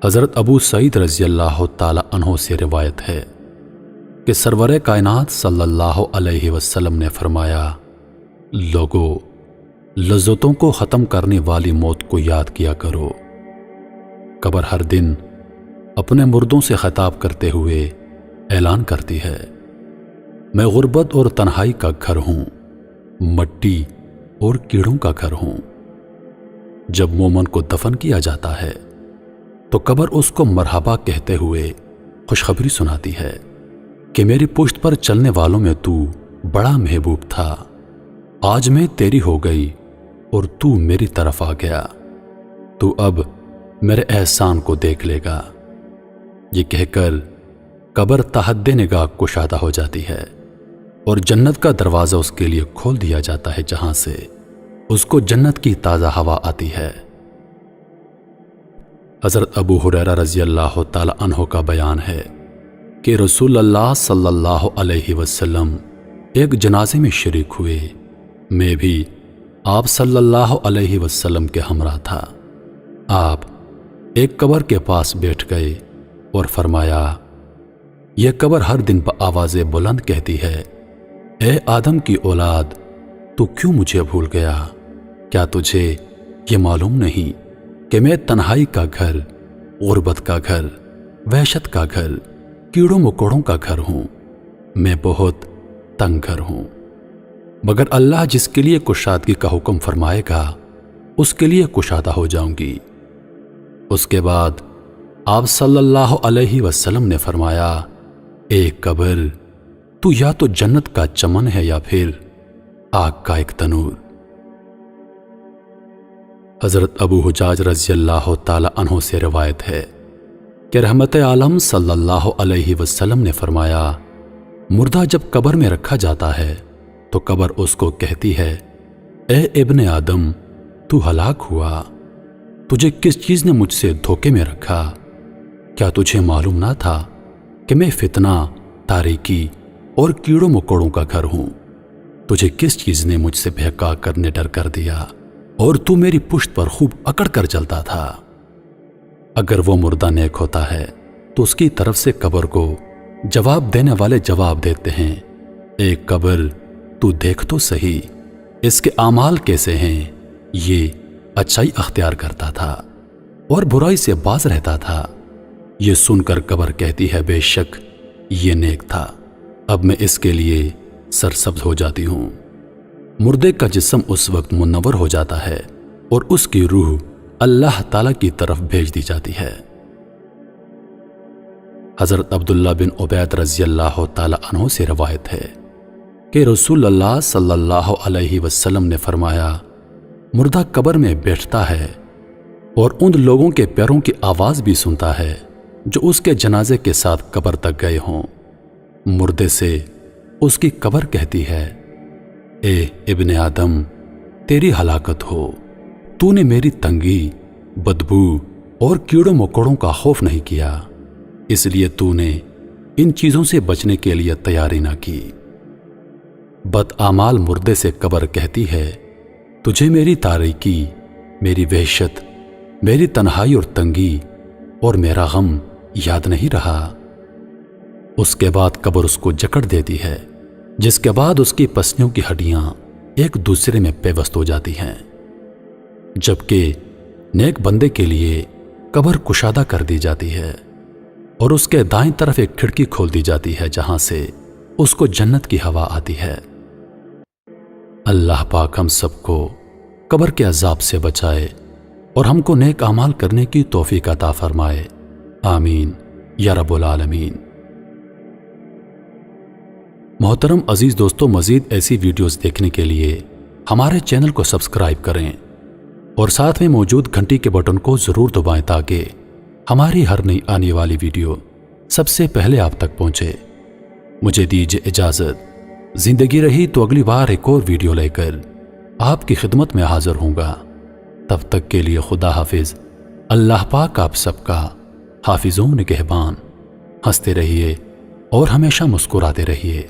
حضرت ابو سعید رضی اللہ تعالی عنہ سے روایت ہے کہ سرور کائنات صلی اللہ علیہ وسلم نے فرمایا، لوگو، لذتوں کو ختم کرنے والی موت کو یاد کیا کرو۔ قبر ہر دن اپنے مردوں سے خطاب کرتے ہوئے اعلان کرتی ہے، میں غربت اور تنہائی کا گھر ہوں، مٹی اور کیڑوں کا گھر ہوں۔ جب مومن کو دفن کیا جاتا ہے تو قبر اس کو مرحبا کہتے ہوئے خوشخبری سناتی ہے کہ میری پشت پر چلنے والوں میں تو بڑا محبوب تھا، آج میں تیری ہو گئی اور تو میری طرف آ گیا، تو اب میرے احسان کو دیکھ لے گا۔ یہ کہہ کر قبر تحت نگاہ کشادہ ہو جاتی ہے اور جنت کا دروازہ اس کے لیے کھول دیا جاتا ہے، جہاں سے اس کو جنت کی تازہ ہوا آتی ہے۔ حضرت ابو ہریرہ رضی اللہ تعالی عنہ کا بیان ہے کہ رسول اللہ صلی اللہ علیہ وسلم ایک جنازے میں شریک ہوئے، میں بھی آپ صلی اللہ علیہ وسلم کے ہمراہ تھا۔ آپ ایک قبر کے پاس بیٹھ گئے اور فرمایا، یہ قبر ہر دن بآواز بلند کہتی ہے، اے آدم کی اولاد، تو کیوں مجھے بھول گیا؟ کیا تجھے یہ معلوم نہیں کہ میں تنہائی کا گھر، غربت کا گھر، وحشت کا گھر، کیڑوں مکوڑوں کا گھر ہوں، میں بہت تنگ گھر ہوں، مگر اللہ جس کے لیے کشادگی کا حکم فرمائے گا اس کے لیے کشادہ ہو جاؤں گی۔ اس کے بعد آپ صلی اللہ علیہ وسلم نے فرمایا، اے قبر، تو یا تو جنت کا چمن ہے یا پھر آگ کا ایک تنور۔ حضرت ابو حجاج رضی اللہ تعالی عنہ سے روایت ہے کہ رحمت عالم صلی اللہ علیہ وسلم نے فرمایا، مردہ جب قبر میں رکھا جاتا ہے تو قبر اس کو کہتی ہے، اے ابن آدم، تو ہلاک ہوا، تجھے کس چیز نے مجھ سے دھوکے میں رکھا؟ کیا تجھے معلوم نہ تھا کہ میں فتنہ، تاریکی اور کیڑوں مکوڑوں کا گھر ہوں؟ تجھے کس چیز نے مجھ سے بہکا کر نڈر کر دیا اور تو میری پشت پر خوب اکڑ کر چلتا تھا؟ اگر وہ مردہ نیک ہوتا ہے تو اس کی طرف سے قبر کو جواب دینے والے جواب دیتے ہیں، اے قبر، تو دیکھ تو صحیح اس کے اعمال کیسے ہیں، یہ اچھائی اختیار کرتا تھا اور برائی سے باز رہتا تھا۔ یہ سن کر قبر کہتی ہے، بے شک یہ نیک تھا، اب میں اس کے لیے سرسبز ہو جاتی ہوں۔ مردے کا جسم اس وقت منور ہو جاتا ہے اور اس کی روح اللہ تعالی کی طرف بھیج دی جاتی ہے۔ حضرت عبداللہ بن عبید رضی اللہ تعالی عنہ سے روایت ہے کہ رسول اللہ صلی اللہ علیہ وسلم نے فرمایا، مردہ قبر میں بیٹھتا ہے اور ان لوگوں کے پیروں کی آواز بھی سنتا ہے جو اس کے جنازے کے ساتھ قبر تک گئے ہوں۔ مردے سے اس کی قبر کہتی ہے، اے ابن آدم، تیری ہلاکت ہو، تو نے میری تنگی، بدبو اور کیڑوں مکوڑوں کا خوف نہیں کیا، اس لیے تو نے ان چیزوں سے بچنے کے لیے تیاری نہ کی۔ بد اعمال مردے سے قبر کہتی ہے، تجھے میری تاریکی، میری وحشت، میری تنہائی اور تنگی اور میرا غم یاد نہیں رہا۔ اس کے بعد قبر اس کو جکڑ دیتی ہے، جس کے بعد اس کی پسلیوں کی ہڈیاں ایک دوسرے میں پیوست ہو جاتی ہیں، جبکہ نیک بندے کے لیے قبر کشادہ کر دی جاتی ہے اور اس کے دائیں طرف ایک کھڑکی کھول دی جاتی ہے جہاں سے اس کو جنت کی ہوا آتی ہے۔ اللہ پاک ہم سب کو قبر کے عذاب سے بچائے اور ہم کو نیک اعمال کرنے کی توفیق عطا فرمائے، آمین یا رب العالمین۔ محترم عزیز دوستو، مزید ایسی ویڈیوز دیکھنے کے لیے ہمارے چینل کو سبسکرائب کریں اور ساتھ میں موجود گھنٹی کے بٹن کو ضرور دبائیں تاکہ ہماری ہر نئی آنے والی ویڈیو سب سے پہلے آپ تک پہنچے۔ مجھے دیجیے اجازت، زندگی رہی تو اگلی بار ایک اور ویڈیو لے کر آپ کی خدمت میں حاضر ہوں گا۔ تب تک کے لیے خدا حافظ۔ اللہ پاک آپ سب کا حافظ و نگہبان۔ ہنستے رہیے اور ہمیشہ مسکراتے رہیے۔